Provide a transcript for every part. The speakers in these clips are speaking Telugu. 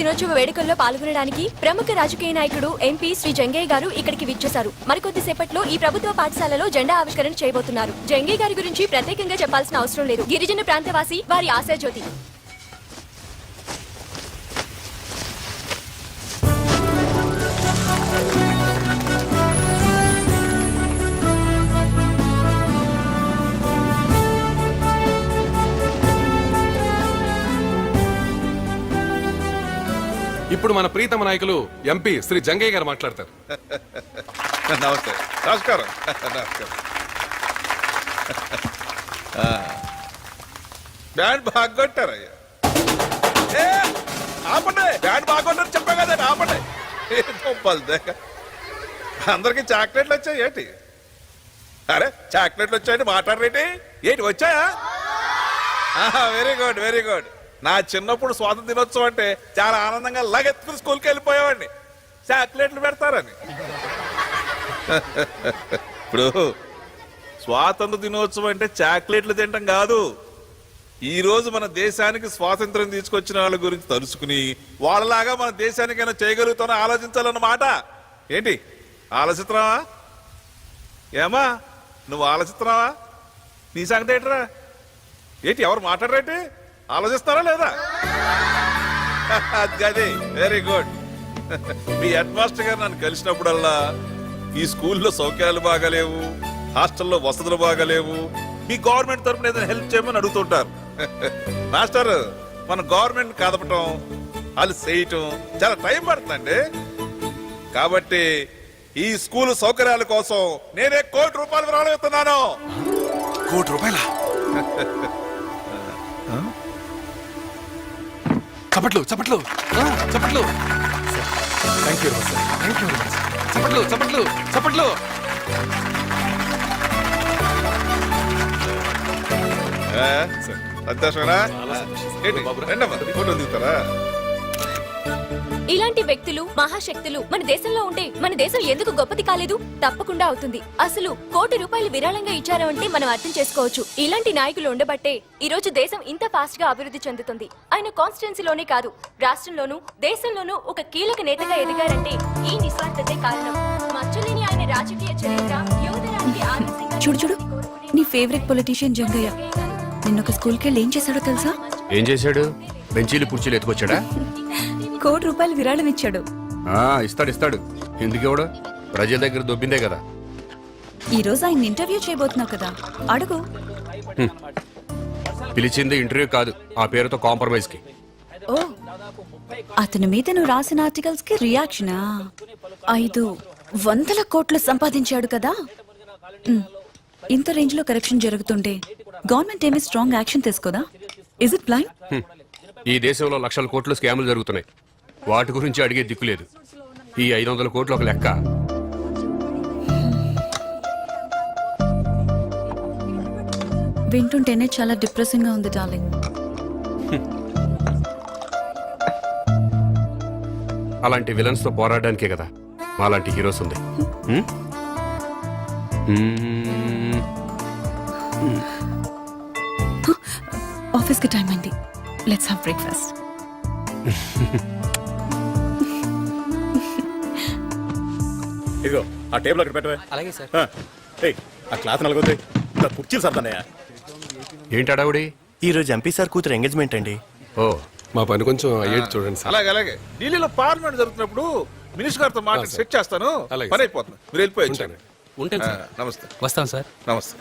దినోత్సవ వేడుకల్లో పాల్గొనడానికి ప్రముఖ రాజకీయ నాయకుడు ఎంపీ శ్రీ జంగయ్య గారు ఇక్కడికి విచ్చేశారు. మరికొద్ది సేపట్లో ఈ ప్రభుత్వ పాఠశాలలో జెండా ఆవిష్కరణ చేయబోతున్నారు. జంగయ్య గారి గురించి ప్రత్యేకంగా చెప్పాల్సిన అవసరం లేదు. గిరిజన ప్రాంతవాసి, వారి ఆశాజ్యోతి. ఇప్పుడు మన ప్రీతమ నాయకులు ఎంపీ శ్రీ జంగయ్య గారు మాట్లాడతారు. నమస్తే. నమస్కారం. నమస్కారం. బ్యాండ్ బాగా కొట్టారయ్యా. ఆపండి, బ్యాండ్ బాగా కొట్టారు చెప్పా కదా, ఆపండి. అందరికి చాక్లెట్లు వచ్చాయి ఏంటి? అరే చాక్లెట్లు వచ్చాయండి, మాట్లాడరేంటి? ఏంటి వచ్చాయా? Very good, very good. నా చిన్నప్పుడు స్వాతంత్ర దినోత్సవం అంటే చాలా ఆనందంగా లగెత్తుకుని స్కూల్కి వెళ్ళిపోయేవాడిని, చాక్లెట్లు పెడతారని. ఇప్పుడు స్వాతంత్ర దినోత్సవం అంటే చాక్లెట్లు తినటం కాదు. ఈ రోజు మన దేశానికి స్వాతంత్రం తీసుకొచ్చిన వాళ్ళ గురించి తలుసుకుని వాళ్ళలాగా మన దేశానికైనా చేయగలుగుతానో ఆలోచించాలన్నమాట. ఏంటి ఆలోచిస్తున్నావా? ఏమా నువ్వు ఆలోచిస్తున్నావా? నీ సంగతి ఏంటరా? ఏంటి ఎవరు మాట్లాడరేంటి? ఆలోచిస్తారా లేదా? అది వెరీ గుడ్. మీ హెడ్ మాస్టర్ గారు నన్ను కలిసినప్పుడల్లా ఈ స్కూల్లో సౌకర్యాలు బాగాలేవు, హాస్టల్లో వసతులు బాగాలేవు, మీ గవర్నమెంట్ తరఫున ఏదైనా హెల్ప్ చేయమని అడుగుతుంటారు. మాస్టర్, మన గవర్నమెంట్ కదపటం, వాళ్ళు చేయటం చాలా టైం పడుతుందండి. కాబట్టి ఈ స్కూల్ సౌకర్యాల కోసం నేనే ₹1 కోటి విరాళం ఇస్తున్నాను. ₹1 చప్పట్లు చప్పట్లు చప్పట్లు. Thank you sir, thank you. చప్పట్లు చప్పట్లు చప్పట్లు. సంతోషమేనా? ఫోటో దిగుతారా? ఇలాంటి వ్యక్తులు, మహాశక్తులు మన దేశంలో ఉంటే మన దేశం ఎందుకు గొప్పది కాలేదు? తప్పకుండా అవుతుంది. అసలు ₹1 కోటి విరాళంగా ఇచ్చారు అంటే మనం అర్థం చేసుకోవచ్చు. ఇలాంటి నాయకులు ఉండబట్టే ఈ రోజు దేశం ఇంత ఫాస్ట్ గా అభివృద్ధి చెందుతుంది. ఆయన కాన్స్టిట్యున్సీలోనే కాదు, రాష్ట్రంలోనూ దేశంలోనూ ఒక కీలక నేతగా ఎదిగారంటే ఈ నిస్వార్థతే కారణం. మచ్చలేని ఆయన రాజకీయ చరిత్ర యువతరానికి ఆదర్శంగా. చూడు చూడు, నీ ఫేవరెట్ పొలిటీషియన్ జంగయ్య నిన్న ఒక స్కూల్కి వెళ్ళి ఏం చేశాడో తెలుసా? ఏం చేశాడు? బెంచీలు కుర్చీలు ఎత్తుకొచ్చాడా? ₹1 కోటి విరాళం ఇచ్చాడు. ఇస్తాడు ఇస్తాడు. ఎందుకు ఇవ్వడు? ప్రజల దగ్గర దొబ్బిందే కదా. ఈ రోజు ఆయన ఇంటర్వ్యూ చేయబోతున్నావు కదా, అడుగు. పిలిచింది ఇంటర్వ్యూ కాదు, ఆ పేరుతో కాంప్రమైజ్ కి. ఓ, అతని మీద నువ్వు రాసిన ఆర్టికల్స్ కి రియాక్షనా? 500 కోట్లు సంపాదించాడు కదా. ఇంత రేంజ్ లో కరెక్షన్ జరుగుతుంటే గవర్నమెంట్ ఏమీ స్ట్రాంగ్ యాక్షన్ తీసుకోదా? Is it plan? ఈ దేశంలో లక్షల కోట్లు స్కాములు జరుగుతున్నాయి. వాటి గురించి అడిగే దిక్కులేదు. ఈ 500 కోట్లు ఒక లెక్క. వింటుంటేనే చాలా డిప్రెసింగ్ గా ఉంది డార్లింగ్. అలాంటి విలన్స్ తో పోరాడడానికే కదా మాలాంటి హీరోస్ ఉంది. ఆఫీస్ కి టైం అయింది. Let's have breakfast. ఇదిగో ఆ టేబుల్ అక్కడ పెట్టవే. అలాగే సార్. ఆ క్లాత్ నలుగుతాయి, కుర్చీలు సర్దన్నయ్యా. ఏంటి అడావుడి? ఈ రోజు ఎంపీ సార్ కూతురు ఎంగేజ్మెంట్ అండి. ఓ, మా పని కొంచెం అయ్యేది చూడండి సార్. అలాగే అలాగే. ఢిల్లీలో పార్లమెంట్ జరుగుతున్నప్పుడు మినిస్టర్ గారితో మాట్లాడి సెట్ చేస్తాను. అలాగే. పని అయిపోతుంది, మీరు వెళ్ళిపోయి వచ్చాను. ఉంటాను సార్. నమస్తే. వస్తాం సార్. నమస్తే.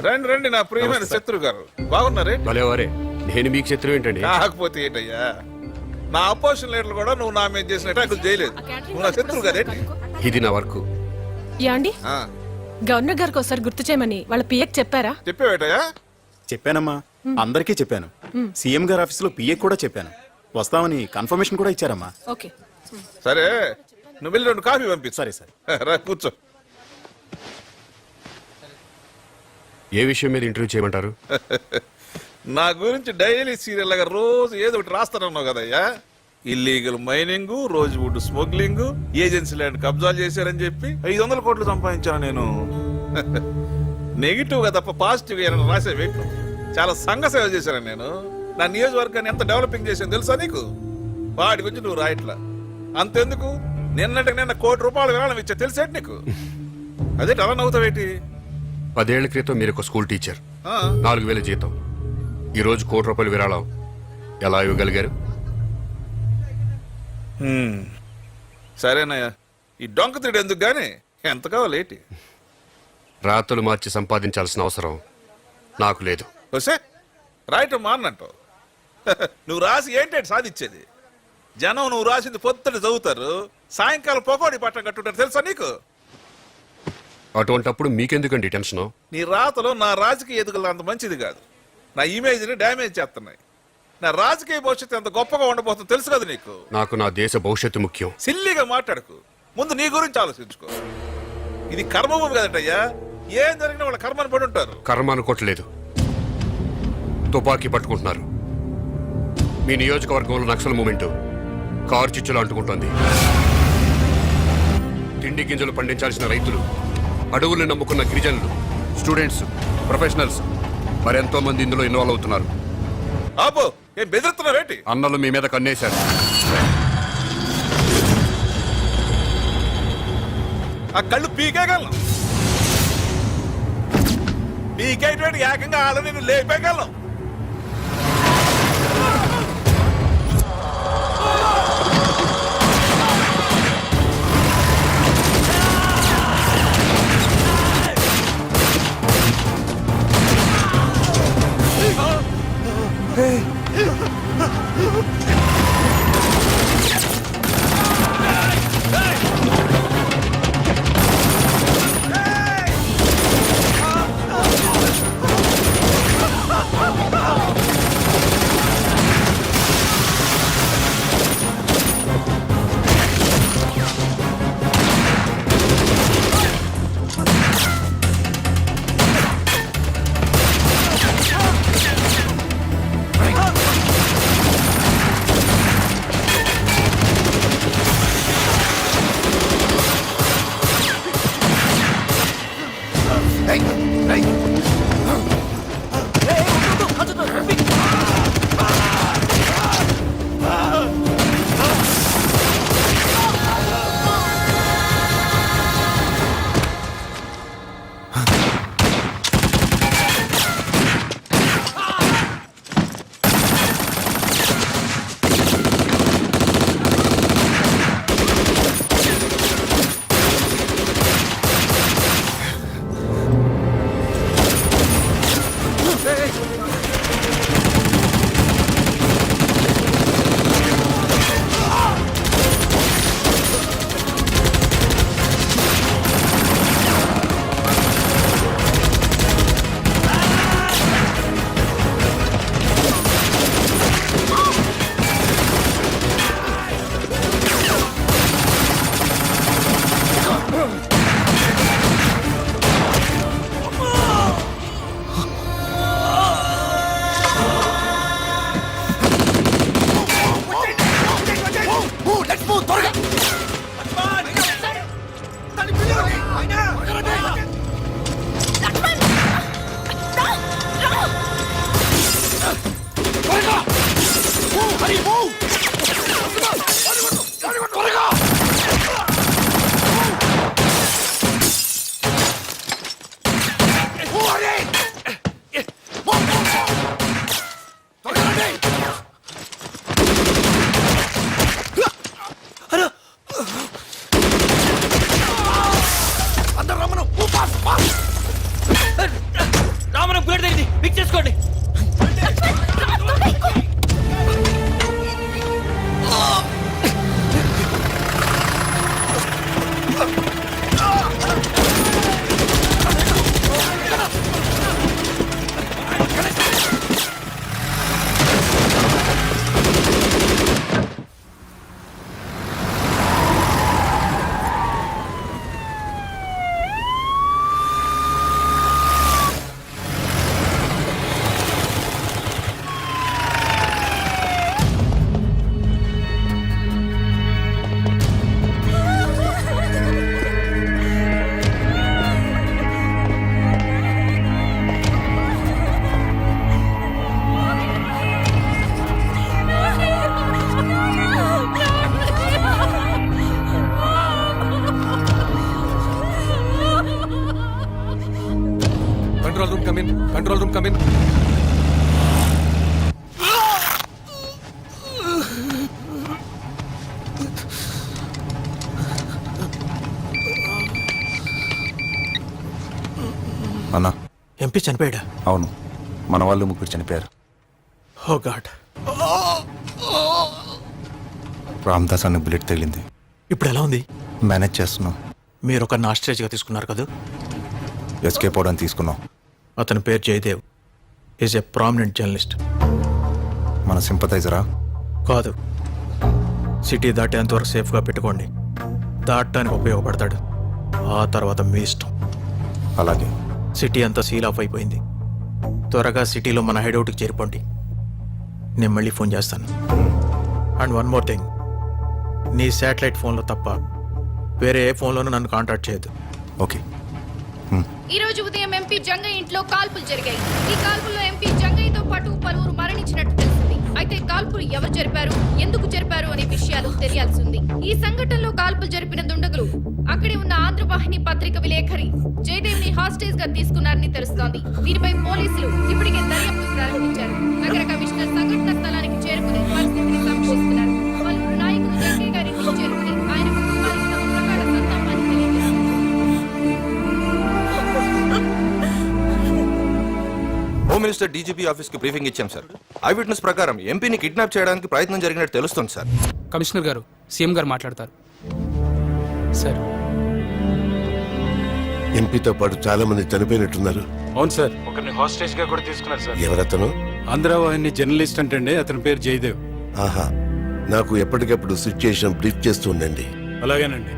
రండి రండి నా ప్రియమైన శత్రు గారు, బాగున్నారే? భలేవారే, నేను మీకు శత్రువు ఏంటండి? కాకపోతే ఏంటయ్యా, నా అపోజిషన్ లీడర్లు కూడా నువ్వు నా మీద చేసిన అటాకులు చేయలేదు. నువ్వు నా శత్రువు కదేంటి? ఇది నా వర్క్. యాండి, గవర్నర్ గారికి ఒకసారి గుర్తు చేయమని వాళ్ళ పిఏకి చెప్పారా? చెప్పేవేటయ్యా? చెప్పానమ్మా, అందరికీ చెప్పాను. సీఎం గారి ఆఫీస్ లో పిఏ కూడా చెప్పాను. వస్తామని కన్ఫర్మేషన్ కూడా ఇచ్చారమ్మా. ఓకే సరే, నువ్వు వెళ్ళి 2 కాఫీ పంపించు. సరే సరే. రా కూర్చో. ఏ విషయం మీద ఇంటర్వ్యూ చేయమంటారు? నా గురించి డైలీ సీరియల్ లాగా రోజు ఏదో ఒకటి రాస్తారన్నావు కదయ్యా. ఇల్లీగల్ మైనింగ్, రోజు వుడ్ స్మగ్లింగ్, ఏజెన్సీ ల్యాండ్ కబ్జాలు చేశారని చెప్పి 500 కోట్లు సంపాదించాను నేను. నెగిటివ్ గా తప్ప పాజిటివ్ గా రాసే వ్యక్తి. చాలా సంఘ సేవ చేశాను నేను. నా నియోజకవర్గాన్ని ఎంత డెవలపింగ్ చేసింది తెలుసా నీకు? వాడి గురించి నువ్వు రాయట్లా. అంతెందుకు, నిన్నటికి నిన్న ₹1,00,00,000 విరాళం ఇచ్చా తెలిసేటి నీకు? అదే అలా నవ్వుతావేటి? 10 ఏళ్ల క్రితం మీరు ఒక స్కూల్ టీచర్, ఆ, 4,000 జీతం. ఈ రోజు ₹1,00,00,000 విరాళం ఎలా ఇవ్వగలిగారు? సరేనయ్యా, ఈ డొంక తిడు ఎందుకు గానీ ఎంత కావాలేటి? రాతలు మార్చి సంపాదించాల్సిన అవసరం నాకు లేదు. వస్తే రాయటం మానంటావు. నువ్వు రాసి ఏంటంటే సాధించేది? జనం నువ్వు రాసింది పొద్దుట చదువుతారు, సాయంకాలం పొగోడి పట్టం కట్టుంటారు తెలుసా నీకు? అటువంటప్పుడు మీకెందుకండి టెన్షన్? నీ రాతలో నా రాజకీయ ఎదుగులు అంత మంచిది కాదు. నా ఇమేజ్ని డ్యామేజ్ చేస్తున్నాయి. నా రాజకీయ భవిష్యత్తు ఎంత గొప్పగా ఉండబోతుందో తెలుసు కదా నీకు? నాకు నా దేశ భవిష్యత్తు ముఖ్యం. సిల్లిగా మాట్లాడకు, ముందు నీ గురించి ఆలోచించుకో. ఇది కర్మభూమి కదటయ్యా, ఏం జరిగినా వాళ్ళ కర్మని పడి ఉంటారు. కర్మ అనుకోవట్లేదు, తుపాకీ పట్టుకుంటున్నారు. మీ నియోజకవర్గంలో నక్సల్ మూమెంట్ కారు చిచ్చులు అంటుకుంటోంది. తిండి గింజలు పండించాల్సిన రైతులు, అడవుల్ని నమ్ముకున్న గిరిజనులు, స్టూడెంట్స్, ప్రొఫెషనల్స్ మరెంతో మంది ఇందులో ఇన్వాల్వ్ అవుతున్నారు. ఆపో, ఏం బెదిరిస్తున్నావేంటి? అన్నలు మీ మీద కన్నేశారు. ఆ కళ్ళు పీకేయగలను, పీకేటువంటి ఏకంగా వాళ్ళ నేను లేపేయగలను. రామనం పేరు దగ్గర పిక్ చేసుకోండి. Come in, control room come in. అన్నా ఎంపీ చనిపోయాడా? అవును, మన వాళ్ళు ముగ్గురు చనిపోయారు. ఓ గాడ్. రామ్దాస్ అన్న బుల్లెట్ తగిలింది. ఇప్పుడు ఎలా ఉంది? మేనేజ్ చేస్తున్నాం. మీరు ఒక నాస్ట్రేజ్గా తీసుకున్నారు కదా? ఎస్కేప్ అవడానికి తీసుకున్నాం. అతని పేరు Jayadev. Is a prominent journalist. మన సింపథైజరా? కాదు, సిటీ దాటేంతవరకు సేఫ్గా పెట్టుకోండి. దాటడానికి ఉపయోగపడతాడు. ఆ తర్వాత మీ ఇష్టం. అలాగే. సిటీ అంతా సీల్ ఆఫ్ అయిపోయింది. త్వరగా సిటీలో మన హైడౌట్కి చేరిపోండి. నేను మళ్ళీ ఫోన్ చేస్తాను. అండ్ వన్ మోర్ థింగ్, నీ శాటిలైట్ ఫోన్లో తప్ప వేరే ఏ ఫోన్లోనూ నన్ను కాంటాక్ట్ చేయొద్దు. ఓకే. ఈ రోజు ఉదయం ఎంపీ జంగయ్య ఇంట్లో కాల్పులు జరిగాయి. ఈ కాల్పుల్లో ఎంపీ జంగయ్యతో పాటు పలువురు మరణించినట్టు తెలిసింది. అయితే కాల్పులు ఎవరు జరిపారు, ఎందుకు జరిపారు అనే విషయాలు తెలియాల్సి ఉంది. ఈ సంఘటనలో కాల్పులు జరిపిన దుండగులు అక్కడే ఉన్న ఆంధ్రవాహిని పత్రిక విలేఖరి జయదేవ్ ని హాస్టేజ్ గా తీసుకున్నారని తెలుస్తోంది. దీనిపై పోలీసులు ఇప్పటికే దర్యాప్తు ప్రారంభించారు. నగర కమిషనర్ సంఘటన స్థలానికి చేరుకుని పరిస్థితిని సమీక్షిస్తున్నారు. పలువురు నాయకులు జంగయ్య గారి ఇంటికి చేరుకుని ఆయన కుటుంబానికి తమ ప్రగాఢ సంతాపాన్ని తెలియజేశారు. హోమ్ మినిస్టర్ డీజీపీ ఆఫీస్ కి బ్రీఫింగ్ ఇచ్చాం సార్. ఐ విట్నెస్ ప్రకారం ఎంపీని కిడ్నాప్ చేయడానికి ప్రయత్నం జరిగినట్టు తెలుస్తుంది సార్. కమిషనర్ గారు, సీఎం గారు మాట్లాడతారు సార్. ఎంపీతో పాటు చాలా మంది చనిపోయినట్టున్నారు. అవును సార్, ఒకరిని హాస్టేజ్ గా కూడా తీసుకున్నారు సార్. ఎవరతను? ఆంధ్రవాహిని జర్నలిస్ట్ అంటే అతని పేరు జయదేవ్. ఆహా, నాకు ఎప్పటికప్పుడు సిచ్యుయేషన్ బ్రీఫ్ చేస్తూ ఉండండి. అలాగేనండి.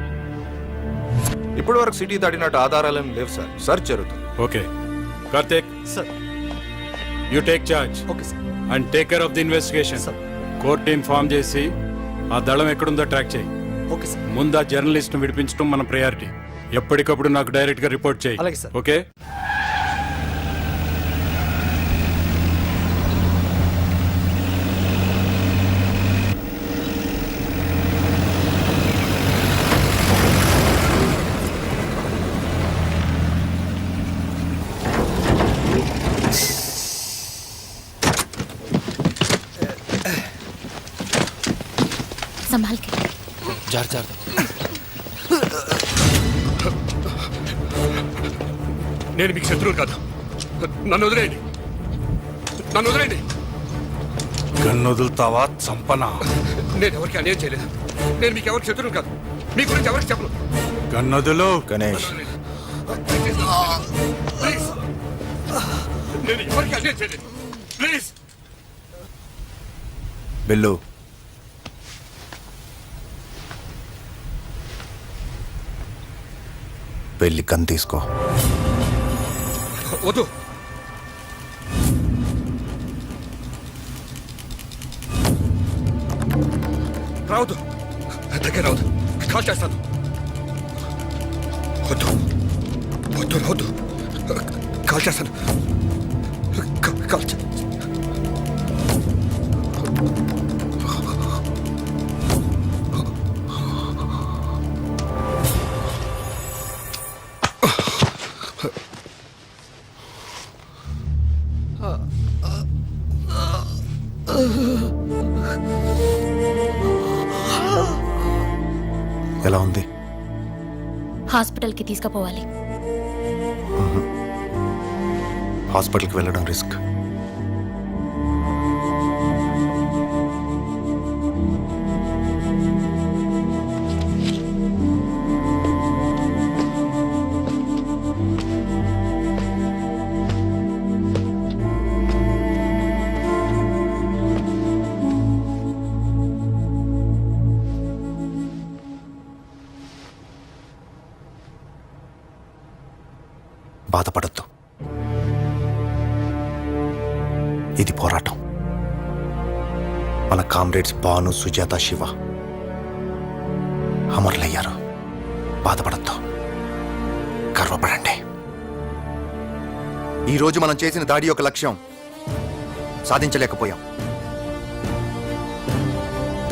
ఇప్పటి వరకు సిటీ దాటినట్టు ఆధారాలు ఏం లేవు సార్. సర్చ్ జరుగుతుంది. Okay Karthik sir. You take charge okay sir. And take care of the investigation. Court team form చేసి ఆ దళం ఎక్కడుందో ట్రాక్ చేయి. Okay sir. ముందు ఆ జర్నలిస్ట్ ను విడిపించడం మన ప్రయారిటీ. ఎప్పటికప్పుడు నాకు డైరెక్ట్ గా రిపోర్ట్ చేయి. అలాగే సార్. ఓకే. संभाल के జార్ జార్. నేను మీకు శత్రువు కాదు. నన్ను వదిలేయండి, నన్ను వదిలేయండి. గన్ను వదులుతావా చంపనా? నేను ఎవరికి అన్యాయం చేయలేదు. నేను మీకు ఎవరికి శత్రువు కాదు. మీ గురించి ఎవరికి చెప్పను. గన్నదులు. గణేష్, ప్లీజ్, నేను ఎవరికి అన్యాయం చేయలేదు. ప్లీజ్. బిల్లు. వెళ్ళి కన్ తీసుకో. వద్దు. రావద్దు, దగ్గర రావద్దు. కాల్ చేస్తాను. వద్దు వద్దు రావద్దు. కాల్ చేస్తాను. కాల్ చే ఎలా ఉంది? హాస్పిటల్ కి తీసుకుపోవాలి. హాస్పిటల్కి వెళ్ళడం రిస్క్. బాధపడద్దు. ఇది పోరాటం. మన కామ్రేడ్స్ భాను, సుజాత, శివ అమరులయ్యారు. బాధపడద్దు, గర్వపడండి. ఈరోజు మనం చేసిన దాడి యొక్క లక్ష్యం సాధించలేకపోయాం.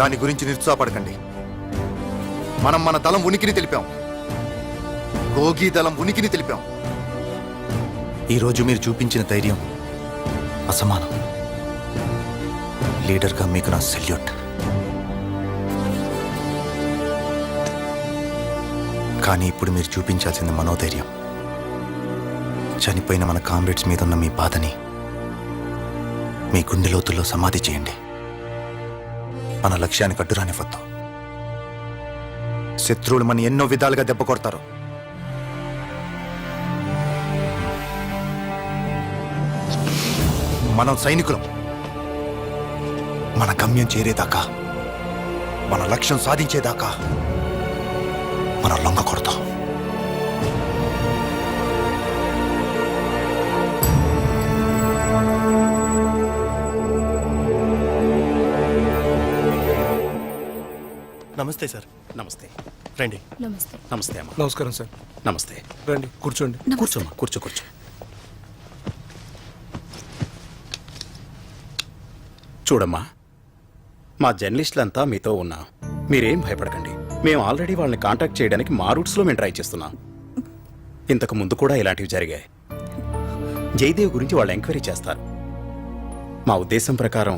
దాని గురించి నిరుత్సాహపడకండి. మనం మన దళం ఉనికిని తెలిపాం. రోగి దళం ఉనికిని తెలిపాం. ఈరోజు మీరు చూపించిన ధైర్యం అసమానం. లీడర్గా మీకు నా సెల్యూట్. కానీ ఇప్పుడు మీరు చూపించాల్సింది మనోధైర్యం. చనిపోయిన మన కామ్రేడ్స్ మీద ఉన్న మీ బాధని మీ గుండె లోతుల్లో సమాధి చేయండి. మన లక్ష్యానికి అడ్డురానివ్వద్దు. శత్రువులు మన ఎన్నో విధాలుగా దెబ్బ కొడతారు. మనం సైనికులం. మన గమ్యం చేరేదాకా, మన లక్ష్యం సాధించేదాకా మనం లొంగకూడదు. నమస్తే సార్. నమస్తే. రండి. నమస్తే. నమస్తే అమ్మా. నమస్కారం సార్. నమస్తే. రండి కూర్చోండి. కూర్చోమ్మా, కూర్చో. చూడమ్మా, మా జర్నలిస్టులంతా మీతో ఉన్నాం. మీరేం భయపడకండి. మేము ఆల్రెడీ వాళ్ళని కాంటాక్ట్ చేయడానికి మా రూట్స్లో మేము ట్రై చేస్తున్నాం. ఇంతకు ముందు కూడా ఇలాంటివి జరిగాయి. జయదేవ్ గురించి వాళ్ళు ఎంక్వైరీ చేస్తారు. మా ఉద్దేశం ప్రకారం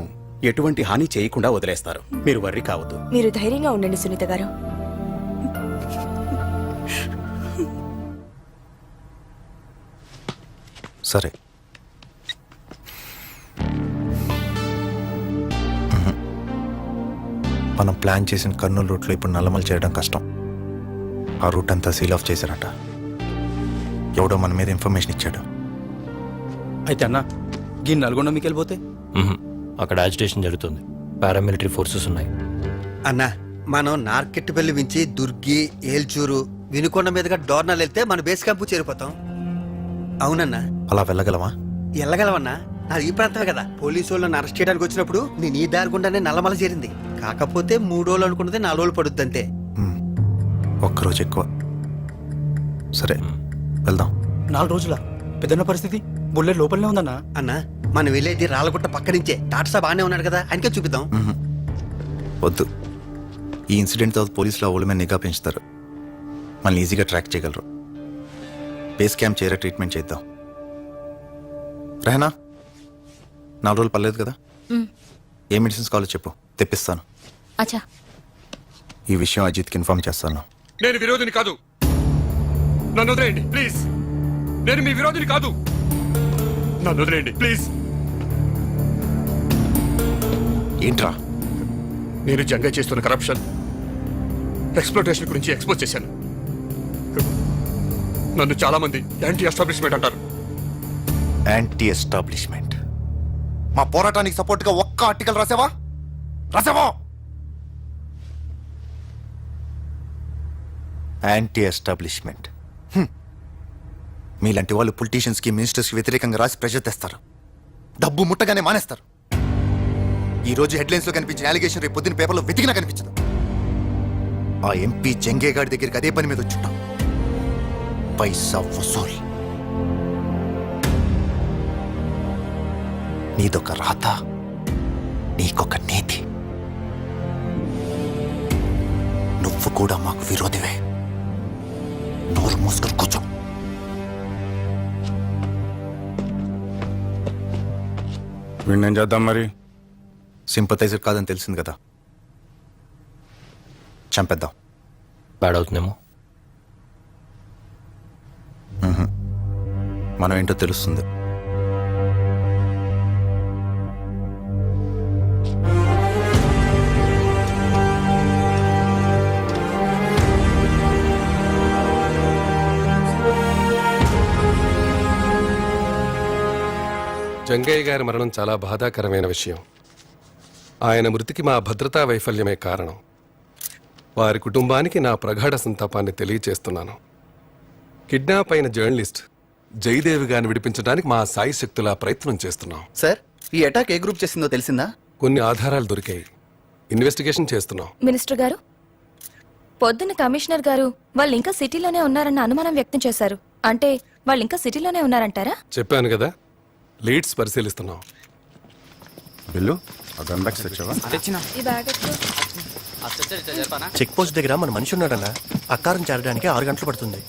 ఎటువంటి హాని చేయకుండా వదిలేస్తారు. మీరు వర్రీ కావద్దు. మీరు ధైర్యంగా ఉండండి సునీత గారు. సరే. మనం ప్లాన్ చేసిన కర్నూలు రూట్లో ఇప్పుడు నల్లమల చేయడం కష్టం. ఆ రూట్ అంతా సీల్ ఆఫ్ చేశారట. ఎవడో మన మీద ఇన్ఫర్మేషన్ ఇచ్చాడు. అయితే అన్న ఈ నల్గొండ మీకు వెళ్ళిపోతే అక్కడ యాజిటేషన్ జరుగుతుంది. పారామిలిటరీ ఫోర్సెస్ ఉన్నాయి. అన్న, మనం నార్కెట్పల్లి నుంచి దుర్గి, ఏల్చూరు, వినుకొండ మీదుగా డోర్నాల్ వెళ్తే మన బేస్ క్యాంపు చేరిపోతాం. అవునన్నా. అలా వెళ్ళగలమా? వెళ్ళగలవన్నా. నాది ఈ ప్రాంతమే కదా. పోలీసు వాళ్ళని అరెస్ట్ చేయడానికి వచ్చినప్పుడు నేను ఈ దారి గుండానే నల్లమల చేరింది. కాకపోతే 3 రోజులు అనుకున్నది 4 రోజులు పడుద్ది అంతే. ఒక్కరోజు ఎక్కువ. సరే వెళ్దాం. 4 రోజుల పెద్దన్న పరిస్థితి బుల్లెట్ లోపలనే ఉందన్నా. అన్నా, మనం వెళ్ళేది రాళ్ళగుట్ట పక్క నుంచే. టాటా బాగానే ఉన్నాడు కదా, ఆయనకే చూపిద్దాం. వద్దు. ఈ ఇన్సిడెంట్ తర్వాత పోలీసులు ఆ ఊళ్ళ మీద నిఘా పెంచుతారు. మనల్ని ఈజీగా ట్రాక్ చేయగలరు. బేస్ క్యాంప్ చేరే ట్రీట్మెంట్ చేద్దాం. రెహనా, 4 రోజులు పర్లేదు కదా? ఏ మెడిసిన్స్ కావాలో చెప్పు, తెప్పిస్తాను. అచ్చా. ఈ విషయం అజిత్కి ఇన్ఫార్మ్ చేస్తాను. నేను విరోధిని కాదు. నన్ను వదిలేయండి ప్లీజ్. నేను మీ విరోధిని కాదు. నన్ను వదిలేయండి ప్లీజ్. ఏంట్రా? నేను జంగ చేస్తున్న కరప్షన్, ఎక్స్ప్లోటేషన్ గురించి ఎక్స్పోజ్ చేశాను. నన్ను చాలా మంది యాంటీ ఎస్టాబ్లిష్మెంట్ అంటారు. Anti establishment? మా పోరాటానికి సపోర్ట్ గా ఒక్క ఆర్టికల్ రాసావా? Anti establishment. మీలాంటి వాళ్ళు పొలిటీషియన్స్ కి, మినిస్టర్స్ కి వ్యతిరేకంగా రాసి ప్రెషర్ తెస్తారు. డబ్బు ముట్టగానే మానేస్తారు. ఈ రోజు హెడ్లైన్స్ లో కనిపించిన అలిగేషన్ రేపు పొద్దున్న పేపర్లో వెతికినా కనిపించదు. ఆ ఎంపీ జంగే గారి దగ్గరికి అదే పని మీద వచ్చుంటాం. పైసా వసూల్. నీదొక రాత, నీకొక నీతి. నువ్వు కూడా మాకు విరోధివే. నోరు మూసుకొని కూర్చో. వీణేం చేద్దాం మరి? సింపథైజర్ కాదని తెలిసింది కదా, చంపేద్దాం. బ్యాడ్ అవుతుందేమో. మనం ఏంటో తెలుస్తుంది. జంగయ్య గారి మరణం చాలా బాధాకరమైన విషయం. ఆయన మృతికి మా భద్రతా వైఫల్యమే కారణం. వారి కుటుంబానికి నా ప్రగాఢ సంతాపాన్ని తెలియచేస్తున్నాను. కిడ్నాప్ అయిన జర్నలిస్ట్ జయదేవి గారిని విడిపించడానికి మా సాయి శక్తులా ప్రయత్నం చేస్తున్నాం. సార్, ఈ అటాక్ ఏ గ్రూప్ చేసిందో తెలిసిందా? కొన్ని ఆధారాలు దొరికాయి. ఇన్వెస్టిగేషన్ చేస్తున్నాం. మినిస్టర్ గారు, పొద్దున్న కమిషనర్ గారు వాళ్ళు ఇంకా సిటీలోనే ఉన్నారన్న అనుమానం వ్యక్తం చేశారు. అంటే వాళ్ళు ఇంకా సిటీలోనే ఉన్నారంటారా? చెప్పాను కదా, లీడ్స్ పరిశీలిస్తున్నాం. బిల్లు అదండక్స్ తెచ్చావా? ఈ బ్యాగ్ ఎత్తు. చెక్ పోస్ట్ దగ్గర మన మనిషి ఉన్నాడన్నా. అక్కారం చేరడానికి 6 గంటలు పడుతుంది.